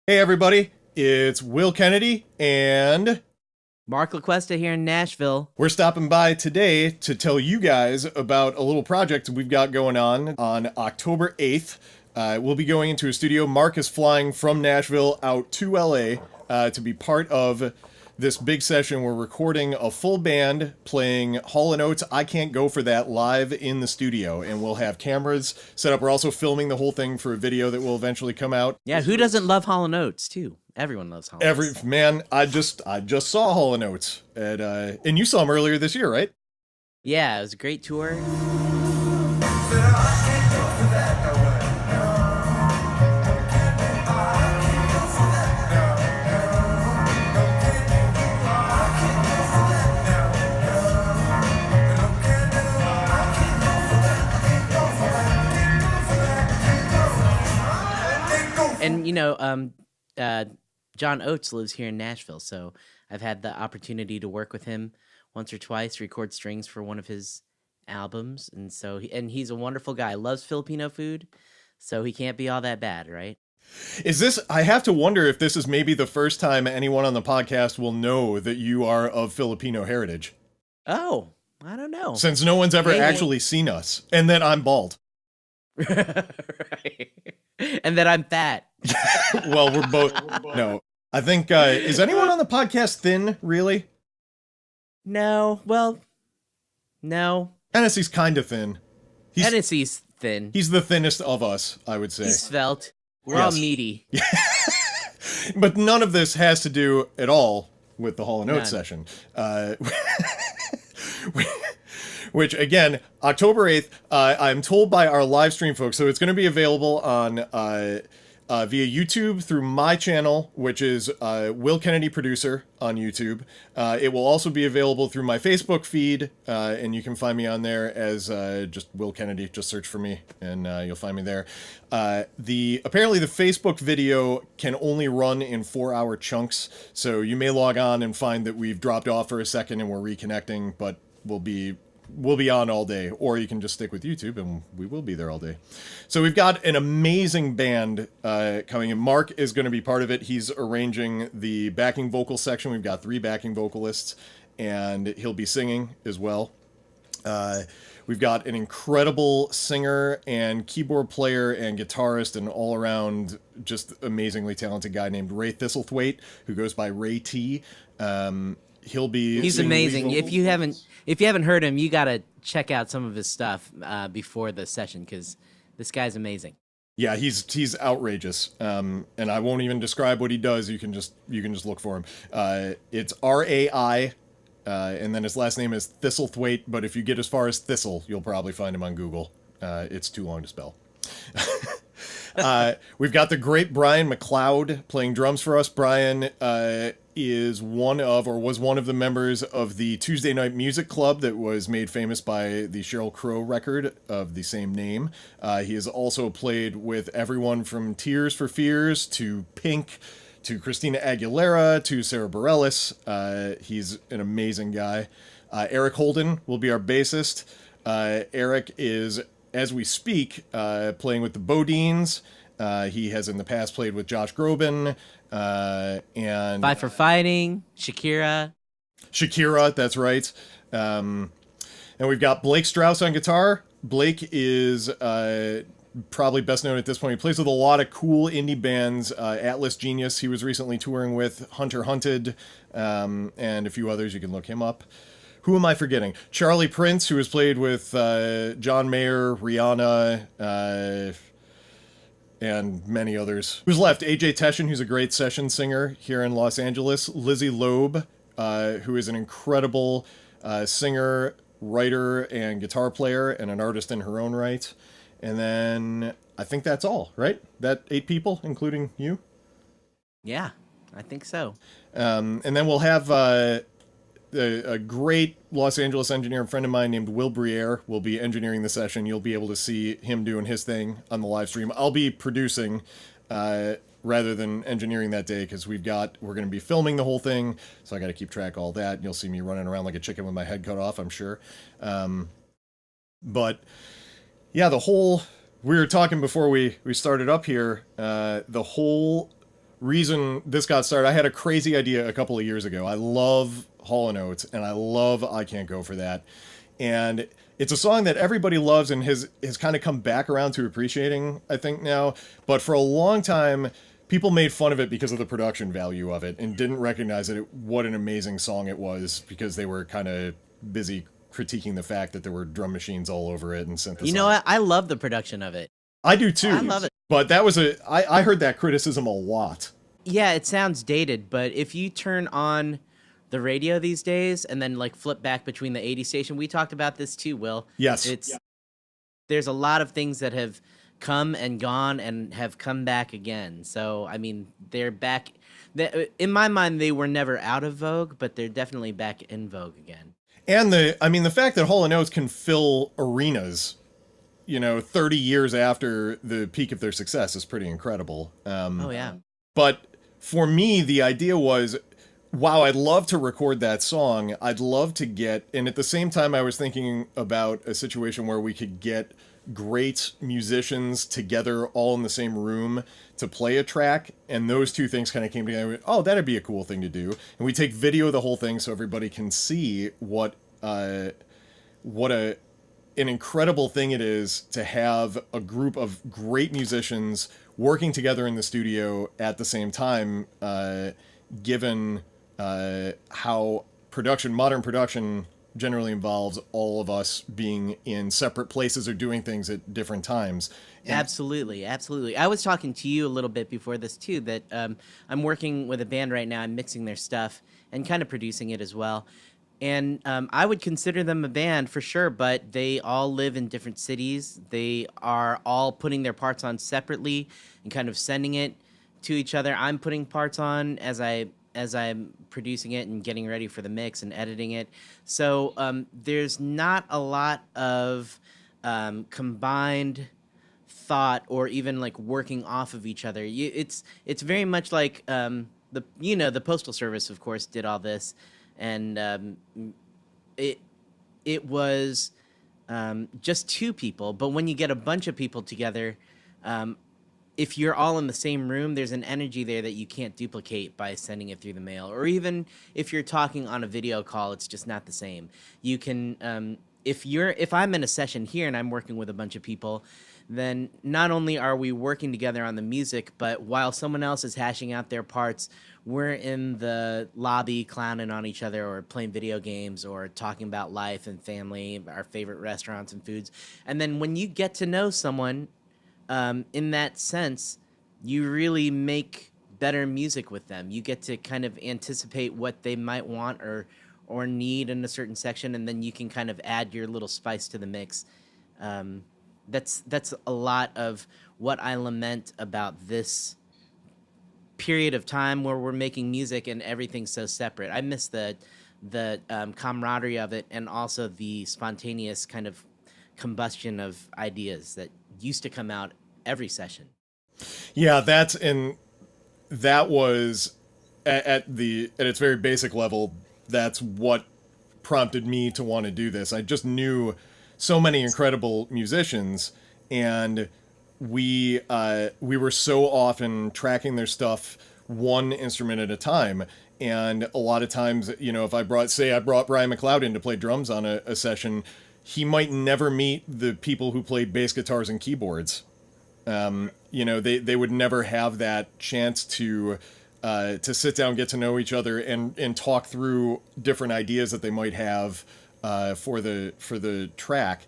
Hey everybody, it's Will Kennedy, and Marc Lacuesta here in Nashville. we're stopping by today to tell you guys about a little project we've got going on October 8th. We'll be going into a studio. Mark is flying from Nashville out to LA to be part of this big session. We're recording a full band playing Hall & Oates, I Can't Go For That live in the studio, and we'll have cameras set up. We're also filming the whole thing for a video that will eventually come out. Yeah, who doesn't love Hall & Oates too? Everyone loves Hall & Oates. I just saw Hall & Oates at and you saw him earlier this year, right? Yeah, it was a great tour. And John Oates lives here in Nashville, so I've had the opportunity to work with him once or twice, record strings for one of his albums, and he's a wonderful guy. Loves Filipino food, so he can't be all that bad, right? I have to wonder if this is maybe the first time anyone on the podcast will know that you are of Filipino heritage. Oh, I don't know. Since no one's ever actually seen us, and that I'm bald. Right. And that I'm fat. Well, we're both. No, I think, is anyone on the podcast thin, really? No. Well, no. Tennessee's kind of thin. Tennessee's thin. He's the thinnest of us, I would say. He's svelte. We're all meaty. But none of this has to do at all with the Hall & Oates session. Which, again, October 8th, I'm told by our live stream folks, so it's going to be available on via YouTube through my channel, which is Will Kennedy Producer on YouTube. It will also be available through my Facebook feed, and you can find me on there as just Will Kennedy. Just search for me, and you'll find me there. Apparently, the Facebook video can only run in 4-hour chunks, so you may log on and find that we've dropped off for a second and we're reconnecting, but we'll be on all day, or you can just stick with YouTube and we will be there all day. So we've got an amazing band coming in. Mark is going to be part of it. He's arranging the backing vocal section. We've got 3 backing vocalists, and he'll be singing as well. We've got an incredible singer and keyboard player and guitarist and all-around just amazingly talented guy named Ray Thistlethwaite, who goes by Ray T. He's amazing. If you haven't heard him, you gotta check out some of his stuff before the session, because this guy's amazing. Yeah, he's outrageous. And I won't even describe what he does. You can just look for him. It's Rai, and then his last name is Thistlethwaite. But if you get as far as Thistle, you'll probably find him on Google. It's too long to spell. We've got the great Brian McLeod playing drums for us. Brian was one of the members of the Tuesday Night Music Club that was made famous by the Sheryl Crow record of the same name. He has also played with everyone from Tears for Fears to Pink to Christina Aguilera to Sarah Bareilles. He's an amazing guy. Eric Holden will be our bassist. Eric is, as we speak, playing with the Bodines. He has in the past played with Josh Groban, and Fight for Fighting, Shakira, that's right. And we've got Blake Strauss on guitar. Blake is probably best known at this point. He plays with a lot of cool indie bands. Atlas Genius, he was recently touring with, Hunter Hunted, and a few others. You can look him up. Who am I forgetting? Charlie Prince, who has played with John Mayer, Rihanna, and many others. Who's left? AJ Teschen, who's a great session singer here in Los Angeles. Lizzie Loeb, who is an incredible singer, writer, and guitar player, and an artist in her own right. And then I think that's all, right? That 8 people, including you? Yeah, I think so. And then we'll have a great Los Angeles engineer and friend of mine named Will Briere will be engineering the session. You'll be able to see him doing his thing on the live stream. I'll be producing rather than engineering that day, because we're going to be filming the whole thing, so I got to keep track of all that. You'll see me running around like a chicken with my head cut off, I'm sure. But yeah, we were talking before we started up here, the whole reason this got started, I had a crazy idea a couple of years ago. I love Hall & Oates, and I love I Can't Go For That. And it's a song that everybody loves and has kind of come back around to appreciating, I think, now. But for a long time, people made fun of it because of the production value of it and didn't recognize what an amazing song it was because they were kind of busy critiquing the fact that there were drum machines all over it and synthesizers. You know what? I love the production of it. I do too. I love it. But that was I heard that criticism a lot. Yeah, it sounds dated, but if you turn on the radio these days and then like flip back between the 80 station, we talked about this too, Will. Yes. There's a lot of things that have come and gone and have come back again. So, I mean, they're back. In my mind, they were never out of vogue, but they're definitely back in vogue again. And the fact that Hall & Oates can fill arenas, 30 years after the peak of their success is pretty incredible. Oh, yeah. But for me, the idea was, wow, I'd love to record that song. I'd love to and at the same time, I was thinking about a situation where we could get great musicians together all in the same room to play a track, and those two things kind of came together. Oh, that'd be a cool thing to do. And we take video of the whole thing so everybody can see what an incredible thing it is to have a group of great musicians working together in the studio at the same time, given how modern production generally involves all of us being in separate places or doing things at different times. And absolutely. I was talking to you a little bit before this too, that I'm working with a band right now. I'm mixing their stuff and kind of producing it as well. And I would consider them a band for sure, but they all live in different cities. They are all putting their parts on separately and kind of sending it to each other. I'm putting parts on as I'm producing it and getting ready for the mix and editing it. So there's not a lot of combined thought or even like working off of each other. It's very much like the Postal Service, of course, did all this, and it was just two people. But when you get a bunch of people together, if you're all in the same room, there's an energy there that you can't duplicate by sending it through the mail. Or even if you're talking on a video call, it's just not the same. You can, if I'm in a session here and I'm working with a bunch of people, then not only are we working together on the music, but while someone else is hashing out their parts, we're in the lobby clowning on each other or playing video games or talking about life and family, our favorite restaurants and foods. And then when you get to know someone, in that sense, you really make better music with them. You get to kind of anticipate what they might want or need in a certain section, and then you can kind of add your little spice to the mix. That's a lot of what I lament about this period of time where we're making music and everything's so separate. I miss the camaraderie of it, and also the spontaneous kind of combustion of ideas that used to come out every session. Yeah, that was at its very basic level. That's what prompted me to want to do this. I just knew so many incredible musicians, and we were so often tracking their stuff one instrument at a time. And a lot of times, if I brought Brian McLeod in to play drums on a session, he might never meet the people who played bass guitars and keyboards. They would never have that chance to sit down, get to know each other, and talk through different ideas that they might have for the track.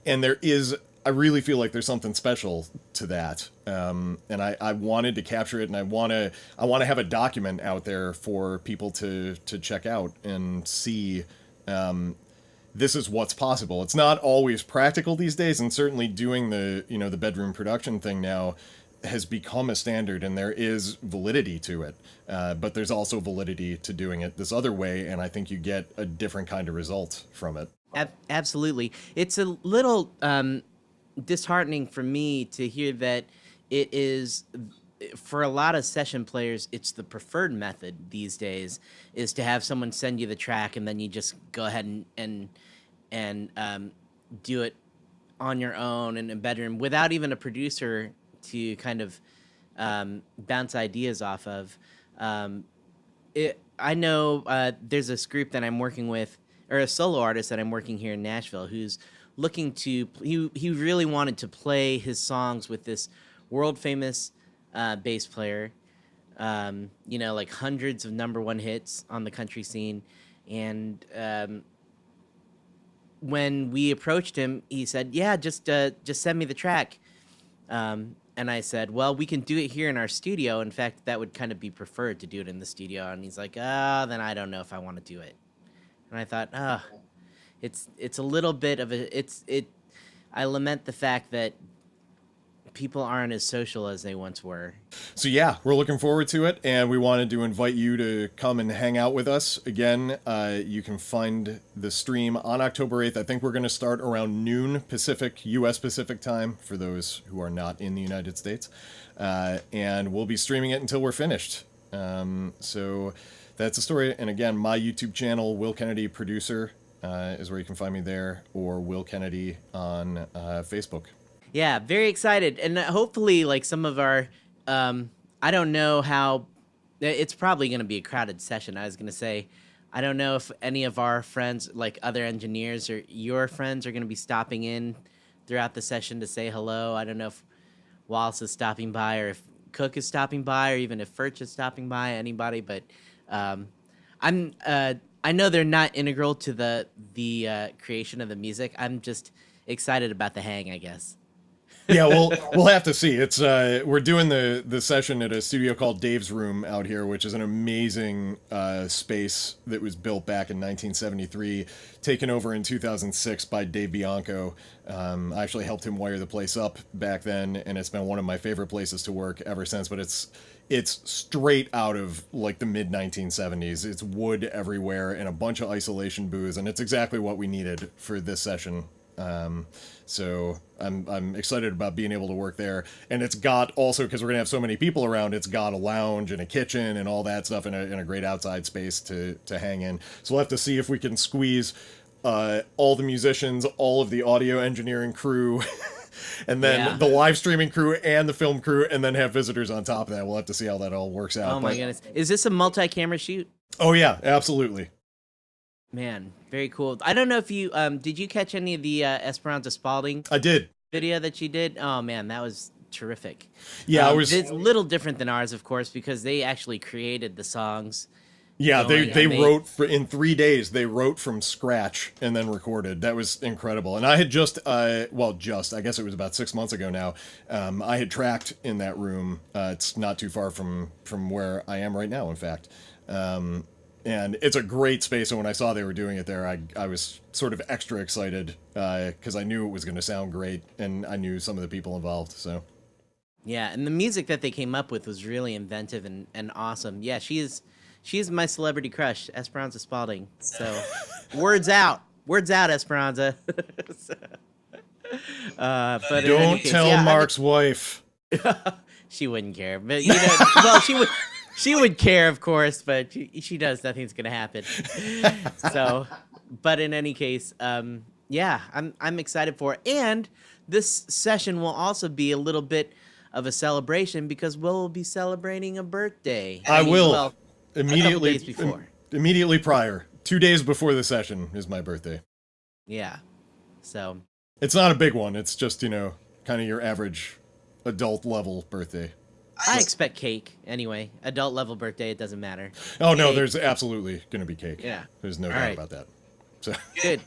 And I really feel like there's something special to that. And I wanted to capture it, and I want to have a document out there for people to check out and see. This is what's possible. It's not always practical these days, and certainly doing the bedroom production thing now has become a standard, and there is validity to it. But there's also validity to doing it this other way, and I think you get a different kind of result from it. Absolutely. It's a little disheartening for me to hear that it is, for a lot of session players, it's the preferred method these days, is to have someone send you the track and then you just go ahead and do it on your own in a bedroom without even a producer to kind of bounce ideas off of. I know there's this group that I'm working with, or a solo artist that I'm working here in Nashville, who's looking to. He really wanted to play his songs with this world famous bass player. Like hundreds of #1 hits on the country scene, and when we approached him, he said, "Yeah, just send me the track." And I said, "Well, we can do it here in our studio. In fact, that would kind of be preferred to do it in the studio." And he's like, then I don't know if I want to do it." And I thought, it's a little bit of a I lament the fact that people aren't as social as they once were. So yeah, we're looking forward to it, and we wanted to invite you to come and hang out with us. Again, you can find the stream on October 8th. I think we're going to start around noon Pacific, U.S. Pacific time, for those who are not in the United States. And we'll be streaming it until we're finished. So that's the story. And again, my YouTube channel, Will Kennedy Producer, is where you can find me there, or Will Kennedy on Facebook. Yeah, very excited. And hopefully, like, some of our, I don't know how, it's probably going to be a crowded session. I was going to say, I don't know if any of our friends, like other engineers or your friends, are going to be stopping in throughout the session to say hello. I don't know if Wallace is stopping by, or if Cook is stopping by, or even if Furch is stopping by, anybody. But I know they're not integral to the creation of the music. I'm just excited about the hang, I guess. Yeah, we'll have to see. It's we're doing the session at a studio called Dave's Room out here, which is an amazing space that was built back in 1973, taken over in 2006 by Dave Bianco. I actually helped him wire the place up back then, and it's been one of my favorite places to work ever since. But it's straight out of like the mid 1970s. It's wood everywhere and a bunch of isolation booths, and it's exactly what we needed for this session. So I'm excited about being able to work there, and it's got also, because we're gonna have so many people around, it's got a lounge and a kitchen and all that stuff, in a great outside space to hang in. So we'll have to see if we can squeeze all the musicians, all of the audio engineering crew, and then the live streaming crew and the film crew, and then have visitors on top of that. We'll have to see how that all works out. Oh my goodness, is this a multi-camera shoot? Oh yeah, absolutely. Man, very cool. I don't know if you did you catch any of the Esperanza Spalding? I did. Video that you did? Oh man, that was terrific. Yeah, it's a little different than ours, of course, because they actually created the songs. Yeah, they wrote in 3 days. They wrote from scratch and then recorded. That was incredible. And I had I guess it was about 6 months ago now. I had tracked in that room. It's not too far from where I am right now, in fact. And it's a great space, and when I saw they were doing it there, I was sort of extra excited, because I knew it was going to sound great, and I knew some of the people involved, so. Yeah, and the music that they came up with was really inventive and awesome. Yeah, she is my celebrity crush, Esperanza Spalding. So, words out, Esperanza. But don't tell Mark's wife. She wouldn't care, but well, she would. She would care, of course, but she does. Nothing's gonna happen. So, but in any case, yeah, I'm excited for it. And this session will also be a little bit of a celebration, because we'll be celebrating a birthday. I will. Well, immediately a couple days before. Immediately prior. 2 days before the session is my birthday. Yeah. So. It's not a big one. It's just, kind of your average adult level birthday. I expect cake anyway. Adult level birthday, it doesn't matter. Oh, no, there's absolutely going to be cake. Yeah. There's no doubt about that. So. Good.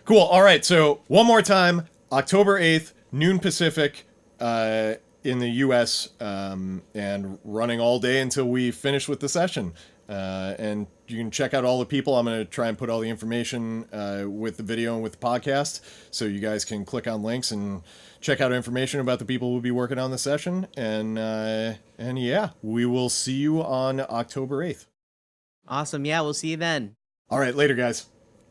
Cool. All right. So one more time, October 8th, noon Pacific, in the U.S., and running all day until we finish with the session. And you can check out all the people. I'm going to try and put all the information with the video and with the podcast, so you guys can click on links and check out information about the people who will be working on the session. And yeah, we will see you on October 8th. Awesome. Yeah, we'll see you then. All right, later, guys.